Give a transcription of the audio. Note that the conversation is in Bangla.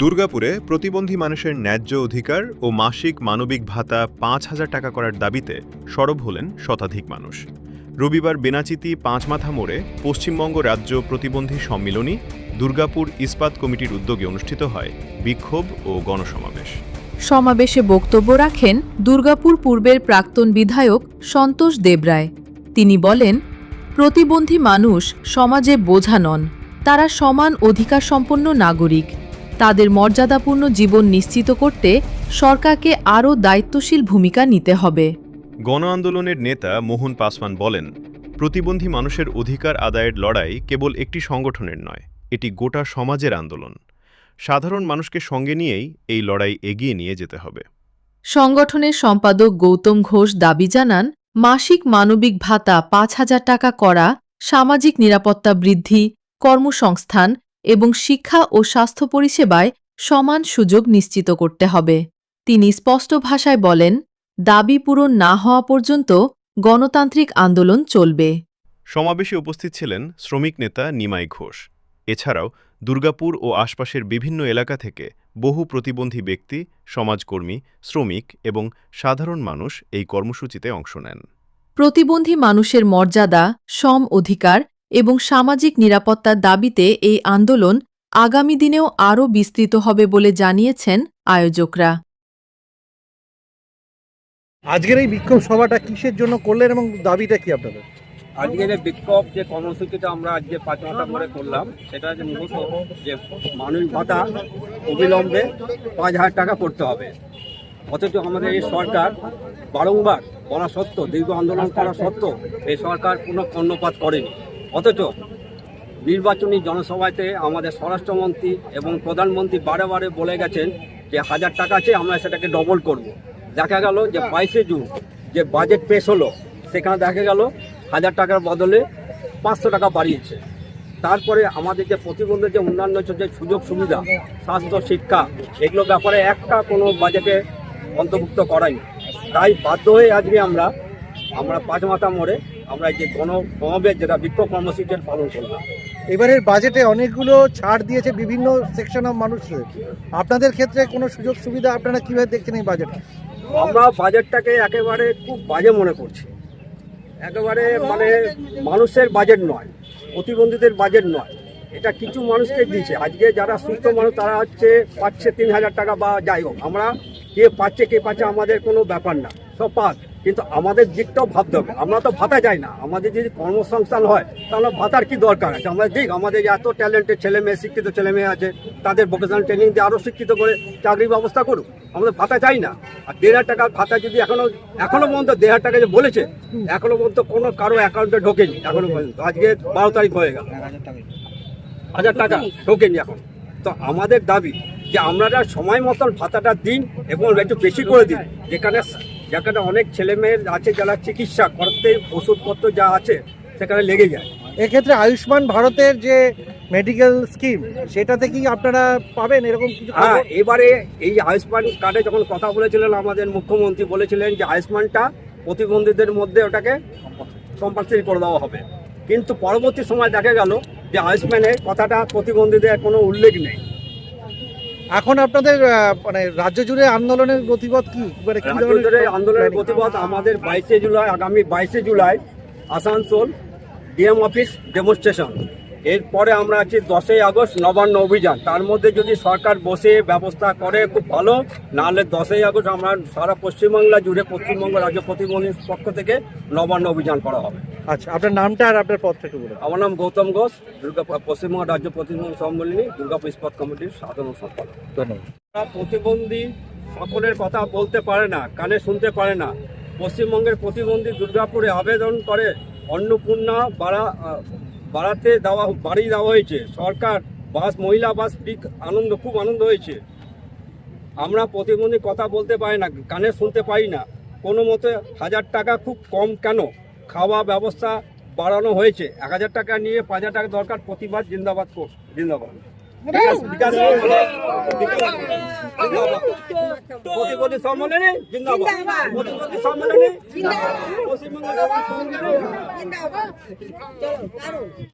দুর্গাপুরে প্রতিবন্ধী মানুষের ন্যায্য অধিকার ও মাসিক মানবিক ভাতা ৫,০০০ টাকা করার দাবিতে সরব হলেন শতাধিক মানুষ। রবিবার বেনাচিতি পাঁচমাথা মোড়ে পশ্চিমবঙ্গ রাজ্য প্রতিবন্ধী সম্মিলনী দুর্গাপুর ইস্পাত কমিটির উদ্যোগে অনুষ্ঠিত হয় বিক্ষোভ ও গণসমাবেশ। সমাবেশে বক্তব্য রাখেন দুর্গাপুর পূর্বের প্রাক্তন বিধায়ক সন্তোষ দেবরায়। তিনি বলেন, প্রতিবন্ধী মানুষ সমাজে বোঝা নন, তারা সমান অধিকার সম্পন্ন নাগরিক। তাদের মর্যাদাপূর্ণ জীবন নিশ্চিত করতে সরকারকে আরও দায়িত্বশীল ভূমিকা নিতে হবে। গণ আন্দোলনের নেতা মোহন পাসওয়ান বলেন, প্রতিবন্ধী মানুষের অধিকার আদায়ের লড়াই কেবল একটি সংগঠনের নয়, এটি গোটা সমাজের আন্দোলন। সাধারণ মানুষকে সঙ্গে নিয়েই এই লড়াই এগিয়ে নিয়ে যেতে হবে। সংগঠনের সম্পাদক গৌতম ঘোষ দাবি জানান, মাসিক মানবিক ভাতা ৫,০০০ টাকা করা, সামাজিক নিরাপত্তা বৃদ্ধি, কর্মসংস্থান এবং শিক্ষা ও স্বাস্থ্য পরিষেবায় সমান সুযোগ নিশ্চিত করতে হবে। তিনি স্পষ্ট ভাষায় বলেন, দাবি পূরণ না হওয়া পর্যন্ত গণতান্ত্রিক আন্দোলন চলবে। সমাবেশে উপস্থিত ছিলেন শ্রমিক নেতা নিমাই ঘোষ। এছাড়াও দুর্গাপুর ও আশপাশের বিভিন্ন এলাকা থেকে বহু প্রতিবন্ধী ব্যক্তি, সমাজকর্মী, শ্রমিক এবং সাধারণ মানুষ এই কর্মসূচিতে অংশ নেন। প্রতিবন্ধী মানুষের মর্যাদা, সম অধিকার এবং সামাজিক নিরাপত্তার দাবিতে এই আন্দোলন আগামী দিনেও আরও বিস্তৃত হবে বলে জানিয়েছেন আয়োজকরা। আজকের এই বিক্ষোভ সভাটা কিসের জন্য করলেন এবং দাবিটা কি আপনাদের? আজকের এই বিক্ষোভ যে কর্মসূচিটা আমরা আজকে ৫ করে করলাম, সেটা হচ্ছে মূলত যে মানবিক ভাতা অবিলম্বে ৫,০০০ টাকা করতে হবে। অথচ আমাদের এই সরকার বারংবার বলা সত্ত্বেও, দীর্ঘ আন্দোলন করা সত্ত্বেও এই সরকার কোনো কর্ণপাত করেনি। অথচ নির্বাচনী জনসভাতে আমাদের স্বরাষ্ট্রমন্ত্রী এবং প্রধানমন্ত্রী বারে বারে বলে গেছেন যে ১,০০০ টাকা আছে, আমরা সেটাকে ডবল করব। দেখা গেল যে ২২শে জুন যে বাজেট পেশ হলো, সেখানে দেখা গেল ১,০০০ টাকার বদলে ৫০০ টাকা বাড়িয়েছে। তারপরে আমাদের যে প্রতিবন্ধী যে অন্যান্য যে সুযোগ সুবিধা, স্বাস্থ্য, শিক্ষা, এগুলো ব্যাপারে একটা কোনো বাজেটে অন্তর্ভুক্ত করায়নি। তাই বাধ্য হয়ে আজকে আমরা পাঁচমাথা মোড়ে আমরা যে গণসমাবেশ, যেটা বিক্ষোভ কর্মসূচির পালন করলাম। এবারের বাজেটে অনেকগুলো ছাড় দিয়েছে বিভিন্ন সেকশন অফ মানুষদের। আপনাদের ক্ষেত্রে কোনো সুযোগ সুবিধা আপনারা কীভাবে দেখছেন এই বাজেট? আমরা বাজেটটাকে একেবারে খুব বাজে মনে করছি। একেবারে মানুষের বাজেট নয়, প্রতিবন্ধীদের বাজেট নয়। এটা কিছু মানুষকে দিয়েছে। আজকে যারা সুস্থ মানুষ তারা পাচ্ছে ৩,০০০ টাকা বা যাই হোক। আমরা কে পাচ্ছে আমাদের কোনো ব্যাপার না, সব পাক। কিন্তু আমাদের দিকটাও ভাবতে হবে। আমরা তো ভাতা যাই না, আমাদের যদি কর্মসংস্থান হয় তাহলে ভাতার কি দরকার আছে? আমরা দিক, আমাদের এত ট্যালেন্টেড ছেলে মেয়ে, শিক্ষিত ছেলে মেয়ে আছে, তাদের ভোকেশনাল ট্রেনিং দিয়ে আরও শিক্ষিত করে চাকরির ব্যবস্থা করুক। আমাদের ভাতা চাই না। আর ১,৫০০ টাকার ভাতা যদি এখনো পর্যন্ত ১,৫০০ টাকা যে বলেছে, এখনো পর্যন্ত কোনো কারো অ্যাকাউন্টে ঢোকেনি এখনো পর্যন্ত। আজকে ১২ তারিখ হয়ে গেল, ১,০০০ টাকা ঢোকেনি এখন। তো আমাদের দাবি যে আপনারা সময় মতন ভাতাটা দিন এবং একটু বেশি করে দিন। যেখানে অনেক ছেলে মেয়ের আছে যারা চিকিৎসা করতে ওষুধপত্র যা আছে সেখানে লেগে যায়। এক্ষেত্রে আয়ুষ্মান ভারতের যে মেডিকেল স্কিম, সেটাতে কি আপনারা পাবেন এরকম কিছু? হ্যাঁ, এবারে এই আয়ুষ্মান কার্ডে যখন কথা বলেছিলেন আমাদের মুখ্যমন্ত্রী বলেছিলেন যে আয়ুষ্মানটা প্রতিবন্ধীদের মধ্যে ওটাকে কম্পালসারি করে দেওয়া হবে। কিন্তু পরবর্তী সময় দেখা গেল যে আয়ুষ্মানের কথাটা প্রতিবন্ধীদের কোনো উল্লেখ নেই। এখন আপনাদের রাজ্য জুড়ে আন্দোলনের গতিপথ কি? রাজ্য জুড়ে আন্দোলনের গতিপথ আমাদের ২২শে জুলাই, আগামী ২২শে জুলাই আসানসোল ডিএম অফিস ডেমনস্ট্রেশন। এরপরে আমরা আছি ১০ই আগস্ট নবান্ন অভিযান। তার মধ্যে যদি সরকার বসে ব্যবস্থা করে খুব ভালো, নাহলে 10ই আগস্ট আমরা সারা পশ্চিমবাংলা জুড়ে পশ্চিমবঙ্গ রাজ্য প্রতিবন্ধীর পক্ষ থেকে নবান্ন অভিযান করা হবে। আচ্ছা, আপনার নামটা আর আপনার পদ থেকে বলুন। আমার নাম গৌতম ঘোষ, পশ্চিমবঙ্গ রাজ্য প্রতিবন্ধী সম্মেলনী দুর্গাপুর ইস্পাত কমিটির সাধারণ সম্পাদক। ধন্যবাদ। প্রতিবন্ধী সকলের কথা বলতে পারে না, কানে শুনতে পারে না। পশ্চিমবঙ্গের প্রতিবন্ধী দুর্গাপুরে আবেদন করে অন্নপূর্ণা বাড়ি দেওয়া হয়েছে। সরকার বাস, মহিলা বাস ফ্রি, খুব আনন্দ হয়েছে। আমরা প্রতিবন্ধী কথা বলতে পারি না, কানে শুনতে পারি না। কোনো মতে ১,০০০ টাকা খুব কম কেন? খাওয়া ব্যবস্থা বাড়ানো হয়েছে। ১,০০০ টাকা নিয়ে ৫,০০০ টাকা দরকার। প্রতিবাদ, জিন্দাবাদ, জিন্দাবাদ। প্রতিবন্ধী সম্মেলনে জিন্দাবাদ, প্রতিবন্ধী সম্মেলনে পশ্চিমবঙ্গ।